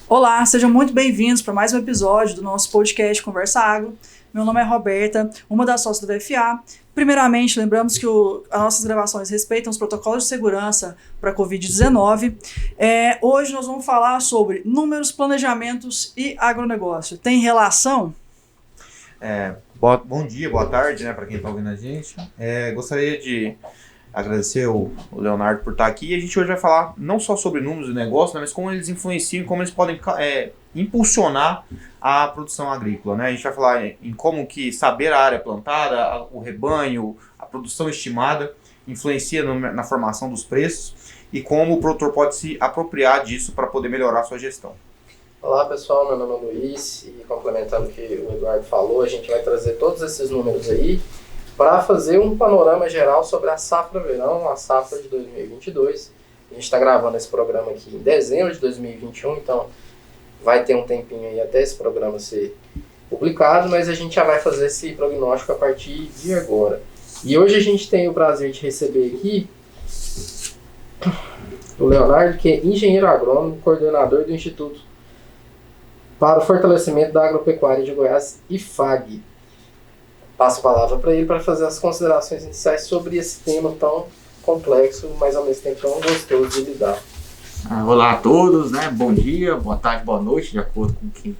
Olá, sejam muito bem-vindos para mais um episódio do nosso podcast Conversa Agro. Meu nome é Roberta, uma das sócias do VFA. Primeiramente, lembramos que as nossas gravações respeitam os protocolos de segurança para a Covid-19. Hoje nós vamos falar sobre números, planejamentos e agronegócio. Tem relação? Bom dia, boa tarde, para quem está ouvindo a gente. Gostaria de agradecer o Leonardo por estar aqui. E a gente hoje vai falar não só sobre números de negócio, mas como eles influenciam, como eles podem impulsionar a produção agrícola. A gente vai falar em como que saber a área plantada, o rebanho, a produção estimada influencia na formação dos preços e como o produtor pode se apropriar disso para poder melhorar a sua gestão. Olá pessoal, meu nome é Luiz e complementando o que o Eduardo falou, a gente vai trazer todos esses números aí para fazer um panorama geral sobre a safra verão, a safra de 2022. A gente está gravando esse programa aqui em dezembro de 2021, então vai ter um tempinho aí até esse programa ser publicado, mas a gente já vai fazer esse prognóstico a partir de agora. E hoje a gente tem o prazer de receber aqui o Leonardo, que é engenheiro agrônomo, coordenador do Instituto para o Fortalecimento da Agropecuária de Goiás, IFAG. Passo a palavra para ele para fazer as considerações iniciais sobre esse tema tão complexo, mas ao mesmo tempo tão gostoso de lidar. Olá a todos, bom dia, boa tarde, boa noite, de acordo com quem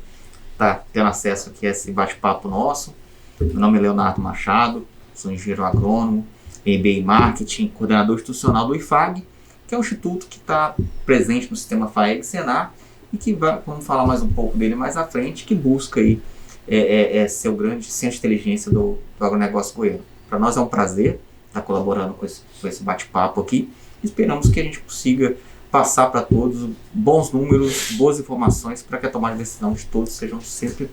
está tendo acesso aqui a esse bate-papo nosso. Meu nome é Leonardo Machado, sou engenheiro agrônomo, MBA em Marketing, coordenador institucional do IFAG, que é um instituto que está presente no sistema FAEG Senar e que vamos falar mais um pouco dele mais à frente, que busca aí ser o grande centro de inteligência do agronegócio goiano. Para nós é um prazer estar colaborando com esse bate-papo aqui. Esperamos que a gente consiga passar para todos bons números, boas informações, para que a tomada de decisão de todos sejam sempre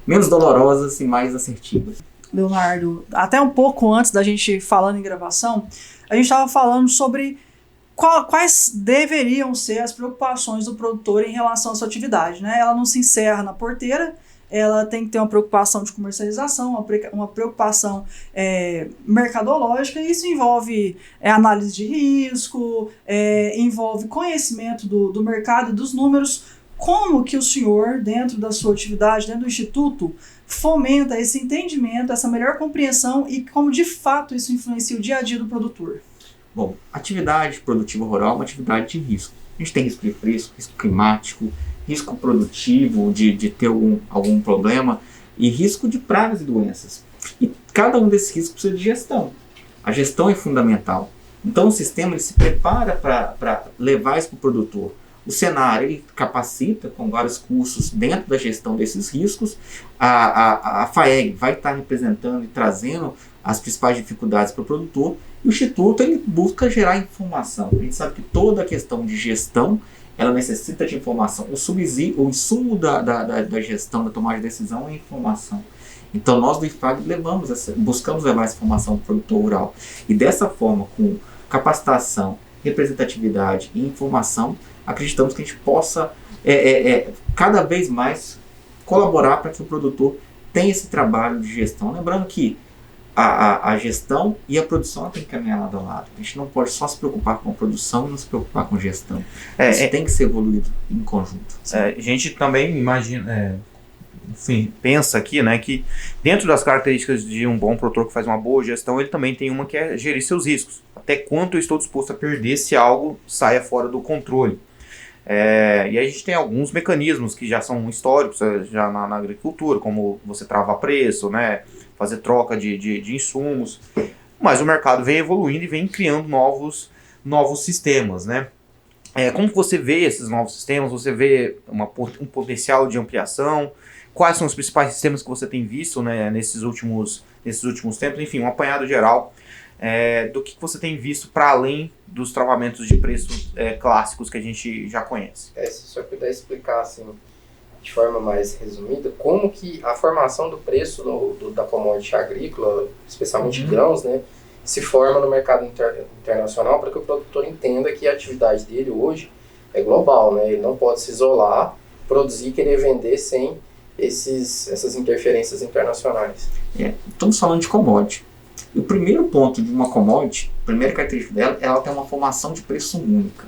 menos dolorosas e mais assertivas. Leonardo, até um pouco antes da gente falando em gravação, a gente estava falando sobre quais deveriam ser as preocupações do produtor em relação à sua atividade. Ela não se encerra na porteira, ela tem que ter uma preocupação de comercialização, uma preocupação mercadológica, e isso envolve análise de risco, envolve conhecimento do mercado e dos números. Como que o senhor, dentro da sua atividade, dentro do Instituto, fomenta esse entendimento, essa melhor compreensão e como de fato isso influencia o dia a dia do produtor? Bom, atividade produtiva rural é uma atividade de risco. A gente tem risco de preço, risco climático, risco produtivo de ter algum problema e risco de pragas e doenças. E cada um desses riscos precisa de gestão. A gestão é fundamental. Então o sistema ele se prepara para levar isso para o produtor. O Senar ele capacita com vários cursos dentro da gestão desses riscos. A FAEG vai estar representando e trazendo as principais dificuldades para o produtor. E o Instituto ele busca gerar informação. A gente sabe que toda a questão de gestão ela necessita de informação. O insumo da gestão, da tomada de decisão é informação. Então nós do IFAG buscamos levar essa informação para o produtor rural. E dessa forma, com capacitação, representatividade e informação, acreditamos que a gente possa cada vez mais colaborar para que o produtor tenha esse trabalho de gestão. Lembrando que a gestão e a produção tem que caminhar lado a lado. A gente não pode só se preocupar com a produção e não se preocupar com gestão. Isso tem que ser evoluído em conjunto. A gente também imagina, pensa aqui, que dentro das características de um bom produtor que faz uma boa gestão, ele também tem uma que é gerir seus riscos. Até quanto eu estou disposto a perder se algo saia fora do controle. E a gente tem alguns mecanismos que já são históricos já na agricultura, como você travar preço, fazer troca de insumos, mas o mercado vem evoluindo e vem criando novos sistemas, Como você vê esses novos sistemas? Você vê um potencial de ampliação? Quais são os principais sistemas que você tem visto nesses últimos tempos? Enfim, um apanhado geral do que você tem visto para além dos travamentos de preço clássicos que a gente já conhece. Se o senhor puder explicar assim, de forma mais resumida, como que a formação do preço da commodity agrícola, especialmente grãos, se forma no mercado internacional, para que o produtor entenda que a atividade dele hoje é global, ele não pode se isolar, produzir e querer vender sem essas interferências internacionais. Estamos falando de commodity. E o primeiro ponto de uma commodity, a primeira característica dela, ela tem uma formação de preço única.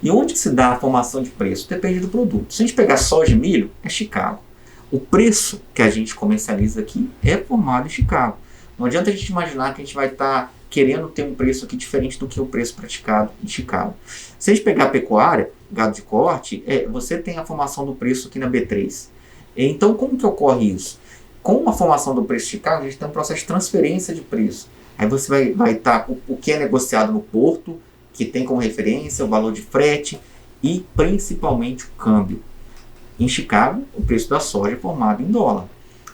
E onde que se dá a formação de preço? Depende do produto. Se a gente pegar soja e milho, é Chicago. O preço que a gente comercializa aqui é formado em Chicago. Não adianta a gente imaginar que a gente vai estar querendo ter um preço aqui diferente do que o preço praticado em Chicago. Se a gente pegar a pecuária, gado de corte, você tem a formação do preço aqui na B3. Então, como que ocorre isso? Com a formação do preço de Chicago, a gente tem um processo de transferência de preço. Aí você vai estar o que é negociado no porto, que tem como referência o valor de frete e principalmente o câmbio. Em Chicago, o preço da soja é formado em dólar.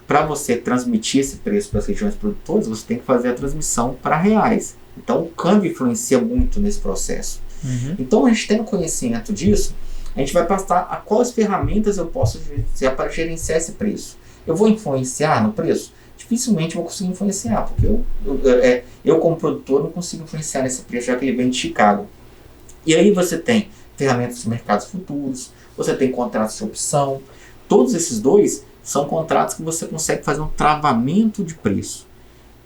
Para você transmitir esse preço para as regiões produtoras, você tem que fazer a transmissão para reais. Então, o câmbio influencia muito nesse processo. Então, a gente tendo conhecimento disso, a gente vai passar a quais ferramentas eu posso gerenciar para gerenciar esse preço. Eu vou influenciar no preço? Dificilmente vou conseguir influenciar, porque eu como produtor não consigo influenciar nesse preço, já que ele vem de Chicago. E aí você tem ferramentas de mercados futuros, você tem contratos de opção. Todos esses dois são contratos que você consegue fazer um travamento de preço.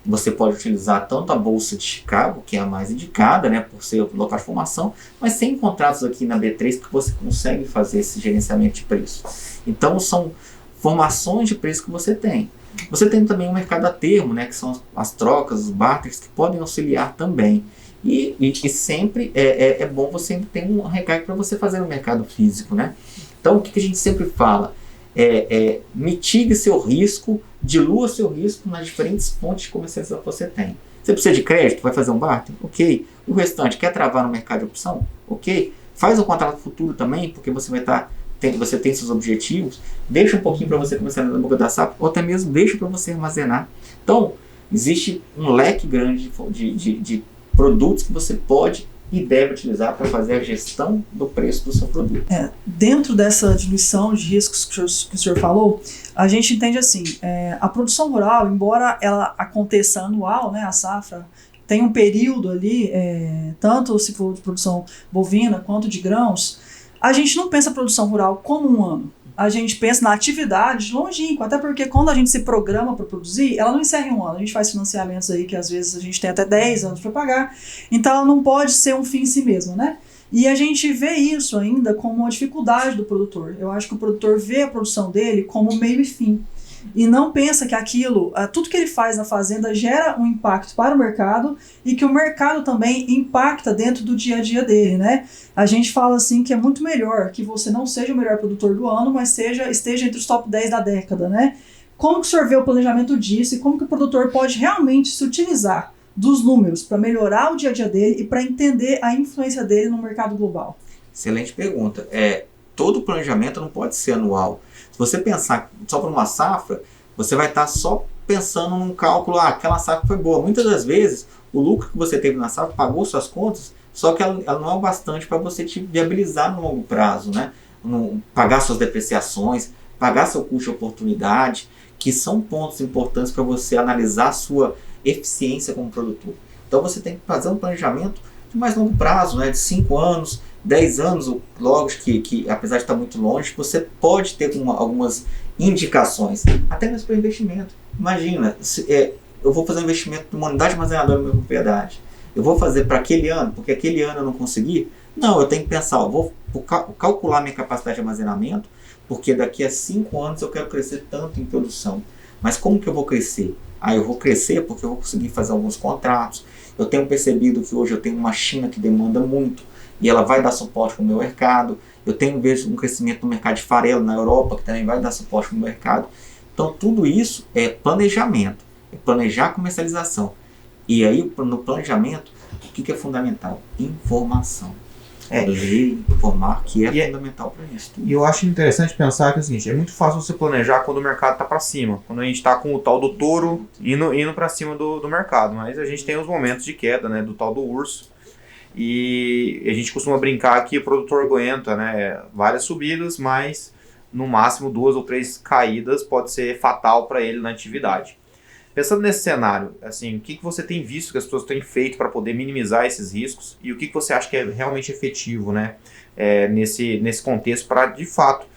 Você pode utilizar tanto a Bolsa de Chicago, que é a mais indicada, né, por ser o local de formação, mas tem contratos aqui na B3 que você consegue fazer esse gerenciamento de preço. Então são formações de preço que você tem. Você tem também o mercado a termo, né, que são as trocas, os barters, que podem auxiliar também. E sempre é bom você ter um recarga para você fazer no mercado físico, né? Então, o que a gente sempre fala? Mitigue seu risco, dilua seu risco nas diferentes fontes de comercialização que você tem. Você precisa de crédito? Vai fazer um barter? Ok. O restante, quer travar no mercado de opção? Ok. Faz um contrato futuro também, porque você vai estar... Você tem seus objetivos, deixa um pouquinho para você começar na boca da safra, ou até mesmo deixa para você armazenar. Então, existe um leque grande de produtos que você pode e deve utilizar para fazer a gestão do preço do seu produto. Dentro dessa diluição de riscos que o senhor falou, a gente entende assim, a produção rural, embora ela aconteça anual, né, a safra, tem um período ali, tanto se for de produção bovina quanto de grãos, a gente não pensa a produção rural como um ano. A gente pensa na atividade longínqua, até porque quando a gente se programa para produzir, ela não encerra em um ano. A gente faz financiamentos aí que às vezes a gente tem até 10 anos para pagar, então ela não pode ser um fim em si mesma, né? E a gente vê isso ainda como uma dificuldade do produtor. Eu acho que o produtor vê a produção dele como meio e fim. E não pensa que aquilo, tudo que ele faz na fazenda gera um impacto para o mercado e que o mercado também impacta dentro do dia a dia dele, né? A gente fala assim que é muito melhor que você não seja o melhor produtor do ano, mas esteja entre os top 10 da década, né? Como que o senhor vê o planejamento disso e como que o produtor pode realmente se utilizar dos números para melhorar o dia a dia dele e para entender a influência dele no mercado global? Excelente pergunta. Todo planejamento não pode ser anual. Se você pensar só para uma safra, você vai estar só pensando num cálculo, aquela safra foi boa. Muitas das vezes, o lucro que você teve na safra pagou suas contas, só que ela não é o bastante para você te viabilizar no longo prazo, né? Pagar suas depreciações, pagar seu custo de oportunidade, que são pontos importantes para você analisar a sua eficiência como produtor. Então você tem que fazer um planejamento de mais longo prazo, né? De 5 anos, 10 anos, logo que apesar de estar muito longe, você pode ter algumas indicações, até mesmo para investimento. Imagina, eu vou fazer um investimento numa unidade armazenadora na minha propriedade. Eu vou fazer para aquele ano, porque aquele ano eu não consegui? Não, eu tenho que pensar, eu vou calcular minha capacidade de armazenamento, porque daqui a 5 anos eu quero crescer tanto em produção. Mas como que eu vou crescer? Eu vou crescer porque eu vou conseguir fazer alguns contratos. Eu tenho percebido que hoje eu tenho uma China que demanda muito, e ela vai dar suporte para o meu mercado. Eu vejo um crescimento no mercado de farelo na Europa, que também vai dar suporte para o mercado. Então, tudo isso é planejamento, é planejar a comercialização. E aí, no planejamento, o que é fundamental? Informação. Ler, informar, que é fundamental para isso. E eu acho interessante pensar que é o seguinte, é muito fácil você planejar quando o mercado está para cima, quando a gente está com o tal do touro indo para cima do mercado, mas a gente tem os momentos de queda, né, do tal do urso. E a gente costuma brincar que o produtor aguenta, né, várias subidas, mas no máximo 2 ou 3 caídas pode ser fatal para ele na atividade. Pensando nesse cenário, assim, o que você tem visto que as pessoas têm feito para poder minimizar esses riscos e o que você acha que é realmente efetivo, né, nesse contexto para, de fato,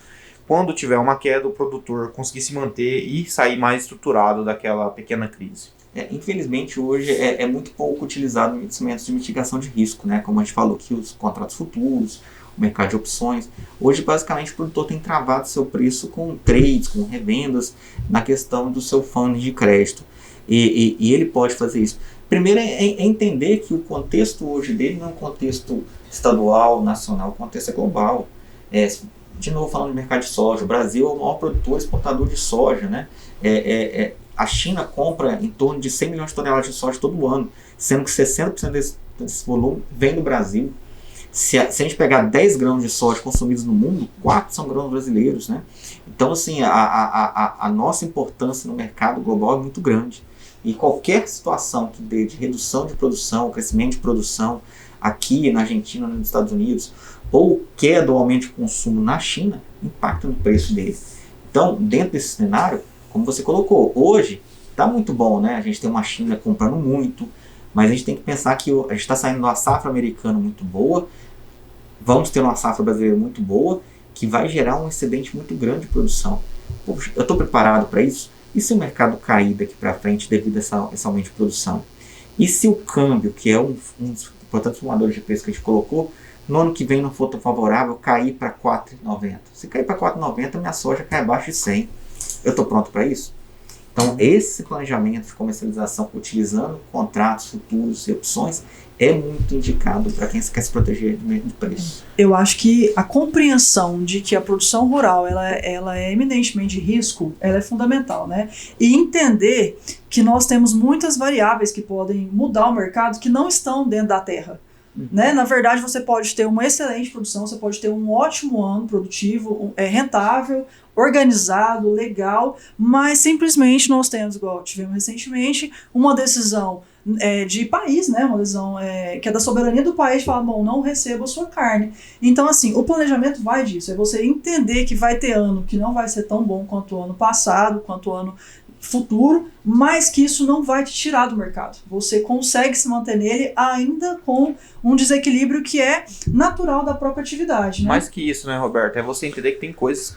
quando tiver uma queda, o produtor conseguir se manter e sair mais estruturado daquela pequena crise? Infelizmente, hoje é muito pouco utilizado em instrumentos de mitigação de risco, né? Como a gente falou aqui, os contratos futuros, mercado de opções. Hoje, basicamente, o produtor tem travado seu preço com trades, com revendas, na questão do seu fundo de crédito. E ele pode fazer isso. Primeiro é entender que o contexto hoje dele não é um contexto estadual, nacional, o contexto é global. De novo, falando de mercado de soja, o Brasil é o maior produtor e exportador de soja, né? A China compra em torno de 100 milhões de toneladas de soja todo ano, sendo que 60% desse volume vem do Brasil. Se a gente pegar 10 grãos de soja consumidos no mundo, 4 são grãos brasileiros, né? Então, assim, a nossa importância no mercado global é muito grande. E qualquer situação que dê de redução de produção, crescimento de produção aqui na Argentina, nos Estados Unidos, ou queda ou aumento de consumo na China, impacta no preço dele. Então, dentro desse cenário, como você colocou, hoje está muito bom, né? A gente tem uma China comprando muito, mas a gente tem que pensar que a gente está saindo de uma safra americana muito boa, vamos ter uma safra brasileira muito boa, que vai gerar um excedente muito grande de produção. Poxa, eu estou preparado para isso? E se o mercado cair daqui para frente devido a esse aumento de produção? E se o câmbio, que é um dos importantes formadores de preço que a gente colocou, no ano que vem não for tão favorável, cair para 4,90? Se cair para 4,90, minha soja cai abaixo de 100. Eu estou pronto para isso? Então, esse planejamento de comercialização utilizando contratos futuros e opções é muito indicado para quem quer se proteger de preço. Eu acho que a compreensão de que a produção rural ela é eminentemente de risco, ela é fundamental, né? E entender que nós temos muitas variáveis que podem mudar o mercado que não estão dentro da terra. Né? Na verdade, você pode ter uma excelente produção, você pode ter um ótimo ano produtivo, rentável, organizado, legal, mas simplesmente nós temos, igual tivemos recentemente, uma decisão de país, né? Uma decisão que é da soberania do país, de falar, bom, não receba a sua carne. Então, assim, o planejamento vai disso, é você entender que vai ter ano que não vai ser tão bom quanto o ano passado, quanto o ano futuro, mas que isso não vai te tirar do mercado. Você consegue se manter nele ainda com um desequilíbrio que é natural da própria atividade, né? Mais que isso, né, Roberto? É você entender que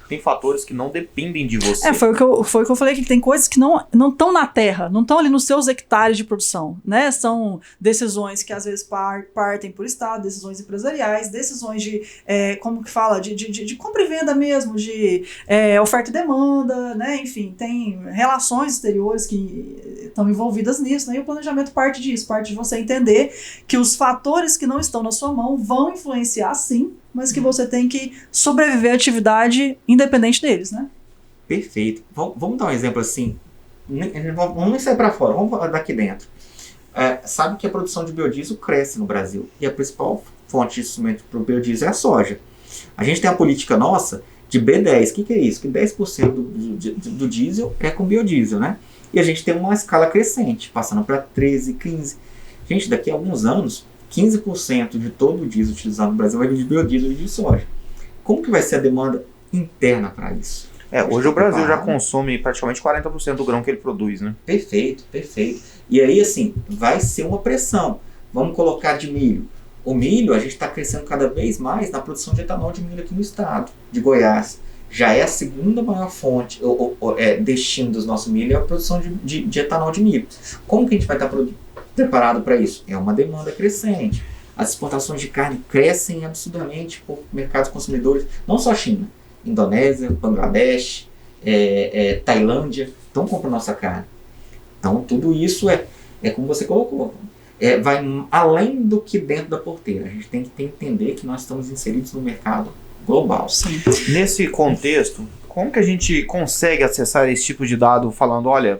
tem fatores que não dependem de você. Foi o que eu falei, que tem coisas que não estão na terra, não estão ali nos seus hectares de produção, né? São decisões que às vezes partem por estado, decisões empresariais, decisões de, como que fala, de compra e venda mesmo, de oferta e demanda, né? Enfim, tem relações exteriores que estão envolvidas nisso, né? E o planejamento parte disso, parte de você entender que os fatores que não estão na sua mão vão influenciar sim, mas que você tem que sobreviver à atividade independente deles, né? Perfeito. Vamos dar um exemplo assim, vamos nem sair para fora, vamos falar daqui dentro. Sabe que a produção de biodiesel cresce no Brasil, e a principal fonte de instrumento para o biodiesel é a soja. A gente tem a política nossa de B10, o que é isso? Que 10% do diesel é com biodiesel, né? E a gente tem uma escala crescente, passando para 13%, 15%. Gente, daqui a alguns anos, 15% de todo o diesel utilizado no Brasil vai vir de biodiesel e de soja. Como que vai ser a demanda interna para isso? Hoje o Brasil já consome praticamente 40% do grão que ele produz, né? Perfeito. E aí, assim, vai ser uma pressão. Vamos colocar de milho. O milho, a gente está crescendo cada vez mais na produção de etanol de milho aqui no estado de Goiás. Já é a segunda maior fonte, destino dos nossos milho, é a produção de etanol de milho. Como que a gente vai estar preparado para isso? É uma demanda crescente. As exportações de carne crescem absurdamente por mercados consumidores, não só China, Indonésia, Bangladesh, Tailândia, estão comprando nossa carne. Então, tudo isso é como você colocou, vai além do que dentro da porteira. A gente tem que entender que nós estamos inseridos no mercado global. Sim. Nesse contexto, como que a gente consegue acessar esse tipo de dado falando, olha,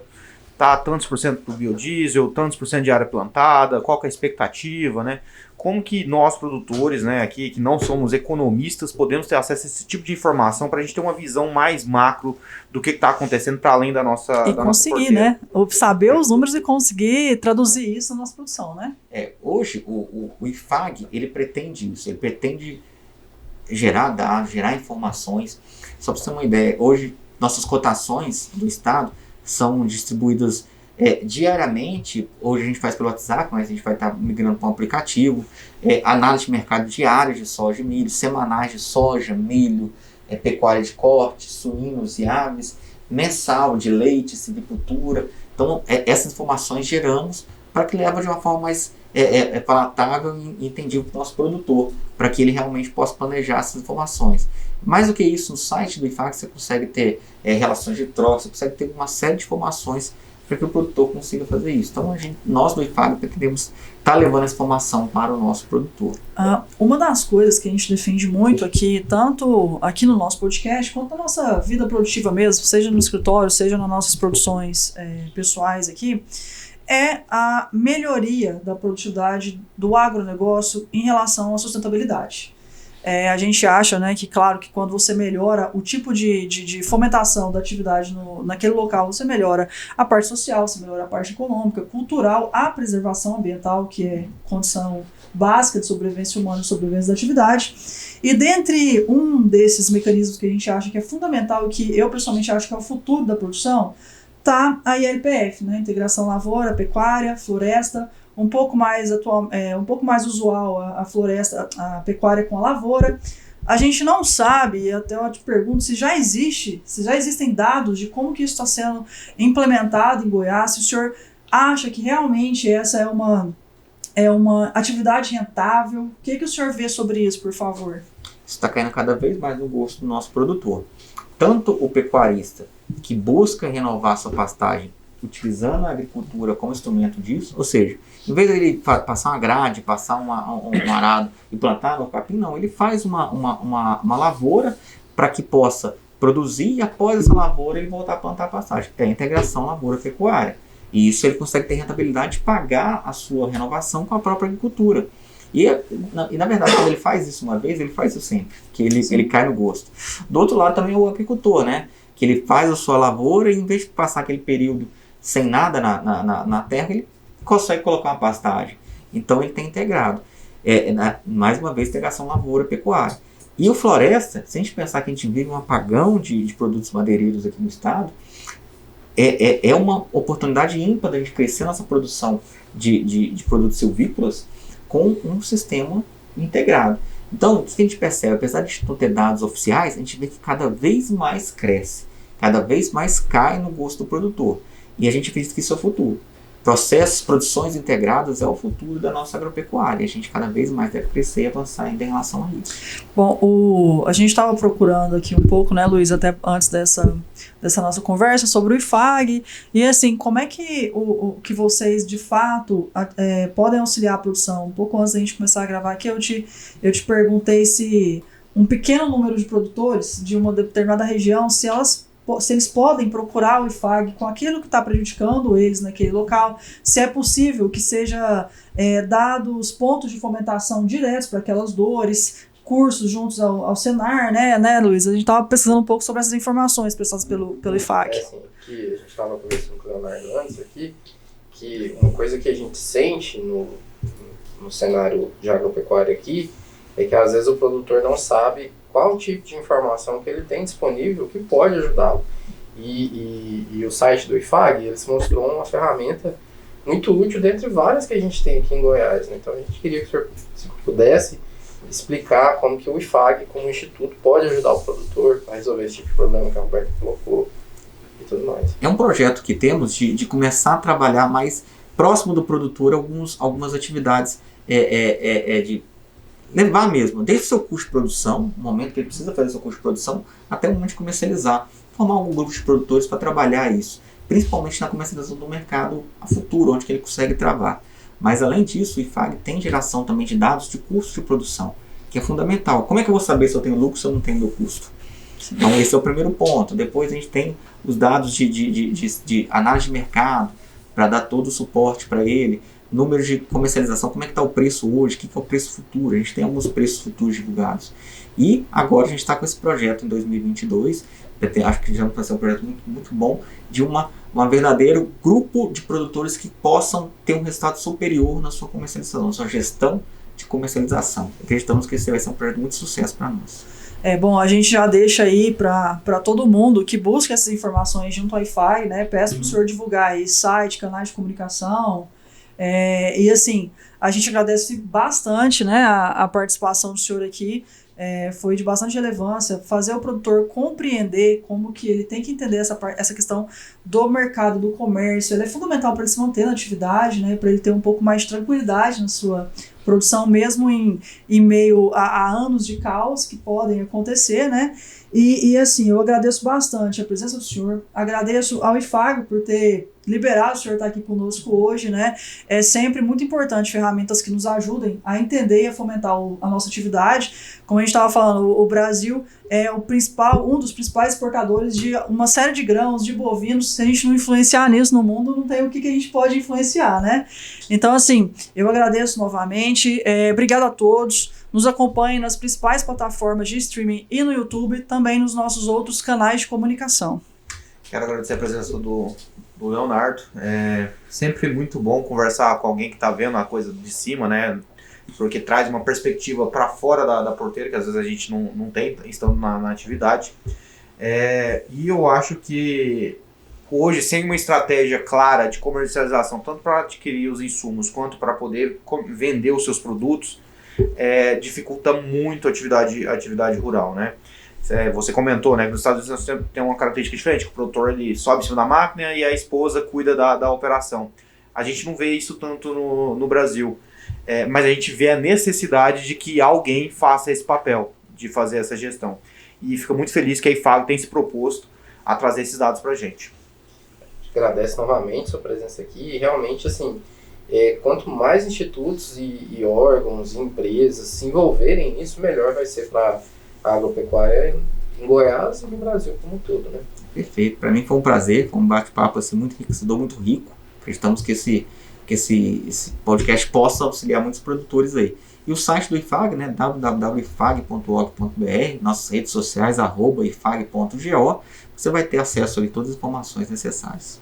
tá tantos por cento para o biodiesel, tantos por cento de área plantada, qual que é a expectativa, né? Como que nós, produtores, né, aqui, que não somos economistas, podemos ter acesso a esse tipo de informação para a gente ter uma visão mais macro do que está acontecendo para além da nossa E conseguir, né? Saber os números e conseguir traduzir isso na nossa produção, né? Hoje, o IFAG, ele pretende isso, ele pretende gerar dados, gerar informações. Só para você ter uma ideia, hoje, nossas cotações do estado são distribuídas diariamente. Hoje a gente faz pelo WhatsApp, mas a gente vai estar migrando para um aplicativo. Análise de mercado diário de soja e milho, semanais de soja, milho, pecuária de corte, suínos e aves, mensal de leite, silvicultura. Então, essas informações geramos para que leve de uma forma mais palatável e entendível para o nosso produtor. para que ele realmente possa planejar essas informações. Mais do que isso, no site do IFAG você consegue ter relações de troca, você consegue ter uma série de informações para que o produtor consiga fazer isso. Então, nós do IFAG pretendemos estar levando essa informação para o nosso produtor. Uma das coisas que a gente defende muito aqui, tanto aqui no nosso podcast, quanto na nossa vida produtiva mesmo, seja no escritório, seja nas nossas produções pessoais aqui, é a melhoria da produtividade do agronegócio em relação à sustentabilidade. A gente acha, né, que claro que quando você melhora o tipo de fomentação da atividade naquele local, você melhora a parte social, você melhora a parte econômica, cultural, a preservação ambiental, que é condição básica de sobrevivência humana e sobrevivência da atividade. E dentre um desses mecanismos que a gente acha que é fundamental e que eu pessoalmente acho que é o futuro da produção, está a ILPF, né, Integração Lavoura, Pecuária, Floresta, um pouco mais usual a floresta, a pecuária com a lavoura. A gente não sabe, e até eu te pergunto, se já existem dados de como que isso está sendo implementado em Goiás, se o senhor acha que realmente essa é uma atividade rentável. O que o senhor vê sobre isso, por favor? Isso está caindo cada vez mais no gosto do nosso produtor. Tanto o pecuarista que busca renovar sua pastagem utilizando a agricultura como instrumento disso, ou seja, em vez de ele passar uma grade, passar um arado e plantar no capim, não, ele faz uma lavoura para que possa produzir e após essa lavoura ele voltar a plantar a pastagem. É a integração lavoura-pecuária. E isso ele consegue ter rentabilidade de pagar a sua renovação com a própria agricultura. E na verdade, quando ele faz isso uma vez, ele faz isso sempre, que ele cai no gosto. Do outro lado também é o agricultor, né? Que ele faz a sua lavoura e em vez de passar aquele período sem nada na terra, ele consegue colocar uma pastagem. Então ele tem integrado. Mais uma vez, integração lavoura-pecuária. E o floresta, se a gente pensar que a gente vive um apagão de produtos madeireiros aqui no estado, é uma oportunidade ímpar da gente crescer nossa produção de produtos silvícolas com um sistema integrado. Então, o que a gente percebe, apesar de não ter dados oficiais, a gente vê que cada vez mais cresce, cada vez mais cai no gosto do produtor. E a gente acredita que isso é o futuro. Processos, produções integradas é o futuro da nossa agropecuária. A gente cada vez mais deve crescer e avançar ainda em relação a isso. Bom, a gente estava procurando aqui um pouco, né, Luiz, até antes dessa nossa conversa sobre o IFAG. E assim, como é que que vocês de fato podem auxiliar a produção? Um pouco antes da gente começar a gravar aqui, eu te perguntei se um pequeno número de produtores de uma determinada região, se eles podem procurar o IFAG com aquilo que está prejudicando eles naquele local, se é possível que seja dados pontos de fomentação diretos para aquelas dores, cursos juntos ao Senar, né, Luiz? A gente estava pesquisando um pouco sobre essas informações prestadas pelo IFAG. Assim, que a gente estava conversando com o Leonardo antes aqui, que uma coisa que a gente sente no cenário de agropecuária aqui é que às vezes o produtor não sabe qual tipo de informação que ele tem disponível que pode ajudá-lo. E o site do IFAG, eles mostrou uma ferramenta muito útil dentre várias que a gente tem aqui em Goiás, né? Então a gente queria que o senhor pudesse explicar como que o IFAG, como instituto, pode ajudar o produtor a resolver esse tipo de problema que a Roberta colocou e tudo mais. É um projeto que temos de começar a trabalhar mais próximo do produtor algumas atividades de levar mesmo, desde o seu custo de produção, no momento que ele precisa fazer seu custo de produção, até o momento de comercializar. Formar algum grupo de produtores para trabalhar isso, principalmente na comercialização do mercado a futuro, onde que ele consegue travar. Mas além disso, o IFAG tem geração também de dados de custo de produção, que é fundamental. Como é que eu vou saber se eu tenho lucro ou se eu não tenho meu custo? Então esse é o primeiro ponto. Depois a gente tem os dados de análise de mercado, para dar todo o suporte para ele, números de comercialização, como é que está o preço hoje, o que é o preço futuro, a gente tem alguns preços futuros divulgados. E agora a gente está com esse projeto em 2022, acho que já vai ser um projeto muito, muito bom, de um verdadeiro grupo de produtores que possam ter um resultado superior na sua comercialização, na sua gestão de comercialização. Acreditamos que esse vai ser um projeto de muito sucesso para nós. Bom, a gente já deixa aí para todo mundo que busca essas informações junto ao IFAG, né? Peço para o senhor divulgar aí site, canais de comunicação. E assim, a gente agradece bastante, né, a participação do senhor aqui. Foi de bastante relevância fazer o produtor compreender como que ele tem que entender essa questão do mercado, do comércio. Ele é fundamental para ele se manter na atividade, né, para ele ter um pouco mais de tranquilidade na sua produção, mesmo em meio a anos de caos que podem acontecer, né? E assim, eu agradeço bastante a presença do senhor, agradeço ao IFAG por ter liberado o senhor estar aqui conosco hoje, né? É sempre muito importante ferramentas que nos ajudem a entender e a fomentar a nossa atividade. Como a gente estava falando, o Brasil é um dos principais exportadores de uma série de grãos, de bovinos. Se a gente não influenciar nisso no mundo, não tem o que a gente pode influenciar, né? Então, assim, eu agradeço novamente, obrigado a todos. Nos acompanhem nas principais plataformas de streaming e no YouTube, também nos nossos outros canais de comunicação. Quero agradecer a presença do Leonardo. É sempre muito bom conversar com alguém que está vendo a coisa de cima, né? Porque traz uma perspectiva para fora da porteira, que às vezes a gente não tem, estando na atividade. E eu acho que hoje, sem uma estratégia clara de comercialização, tanto para adquirir os insumos quanto para poder vender os seus produtos, dificulta muito a atividade rural, né? Você comentou, né, que nos Estados Unidos tem uma característica diferente, que o produtor ele sobe em cima da máquina e a esposa cuida da operação. A gente não vê isso tanto no Brasil, mas a gente vê a necessidade de que alguém faça esse papel, de fazer essa gestão. E fica muito feliz que a IFAG tem se proposto a trazer esses dados para a gente. Agradeço novamente sua presença aqui e realmente, assim, quanto mais institutos e órgãos e empresas se envolverem nisso, melhor vai ser para a agropecuária em Goiás e no Brasil como um todo, né? Perfeito. Para mim foi um prazer, foi um bate-papo assim, muito enriquecedor, muito rico. Acreditamos que esse podcast possa auxiliar muitos produtores aí. E o site do IFAG, né, www.ifag.org.br, nossas redes sociais, @ifag.go, você vai ter acesso a todas as informações necessárias.